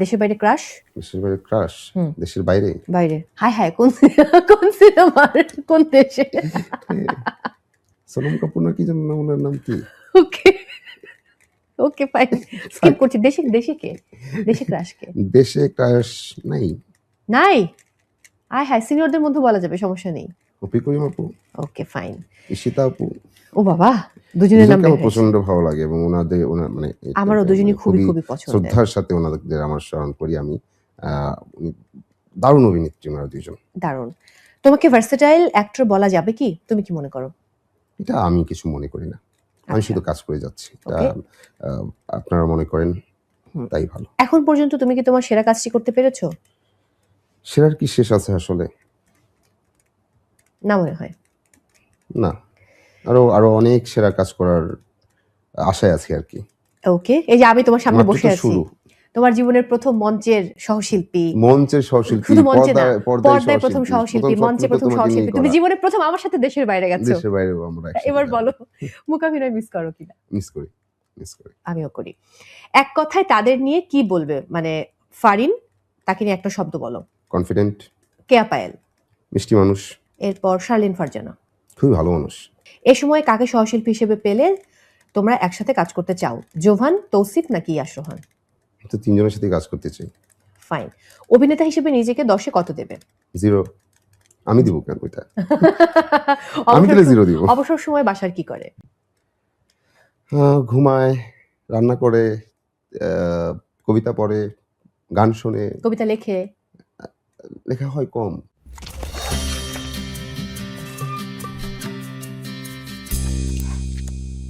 দেশের বাইরে ক্রাশ? দেশের বাইরে ক্রাশ? দেশের বাইরে? বাইরে। হায় হায়, কোন সিনেমার, কোন দেশে? সোনম কাপুর না কি যেন নাম, ওনার নাম কি? ওকে ওকে ফাইন, স্কিপ করছি। দেশে দেশে কে? দেশে ক্রাশ কে? দেশে ক্রাশ নাই। নাই? আয় হায়, সিনিয়রদের মধ্যে বলা যাবে, সমস্যা নেই। অপি করিম আপু, ওকে ফাইন। ঈশিতা আপু। ও বাবা, দুজনের নাম আমার প্রচন্ড ভালো লাগে এবং ওনার মানে আমারও দুজনই খুবই খুবই পছন্দের। শ্রদ্ধার সাথে ওনাদের আমার স্মরণ করি আমি। উনি দারুণ অভিনেত্রী, ওনারা দুইজন দারুণ। তোমাকে ভার্সেটাইল অ্যাক্টর বলা যাবে কি? তুমি কি মনে করো? এটা আমি কিছু মনে করি না, আমি শুধু কাজ করে যাচ্ছি। Okay. আপনারা মনে করেন তাই ভালো। এখন পর্যন্ত তুমি কি তোমার সেরা কাজটি করতে পেরেছো? সেরার কি শেষ আছে আসলে? না মনে হয়। না, আরো অনেক সেরা কাজ করার আশায় আছি আর কি। ওকে, এই যে আমি তোমার সামনে মাত্র বসে তো আছি, শুরু। তোমার জীবনের প্রথম মঞ্চের সহশিল্পী, মঞ্চের সহশিল্পী, শুধু মঞ্চে না, পর্দায় পর্দায় প্রথম সহশিল্পী, মঞ্চে প্রথম সহশিল্পী। তুমি জীবনে প্রথম আমার সাথে দেশের বাইরে গেছো। দেশের বাইরেও আমরা একসাথে এবার যাবো। বলো, মুকাভিনয় মিস করো কিনা? মিস করি। আমিও করি। এক কথায় তাদের নিয়ে কি বলবে? মানে ফারিন, তাকে নিয়ে একটা শব্দ বলো। কনফিডেন্ট। কেয়া পায়েল, মিষ্টি মানুষ। এরপর শার্লিন ফারজানা। খুবই ভালো মানুষ। এ সময় কাকে সহশিল্পী হিসেবে পেলে তোমরা একসাথে কাজ করতে চাও? জোভান, তৌসিফ নাকি ইয়াশ রোহান? তো তিনজনের সাথে কাজ করতে চাই। ফাইন। অভিনেতা হিসেবে নিজেকে 10-এ কত দেবে? 0। আমি দিব কেন ওইটা? আমি দিলে 0 দিব। অবসর সময় বাসার কি করে? ঘুমায়, রান্না করে, কবিতা পড়ে, গান শোনে। কবিতা লেখে? লেখা হয় কম।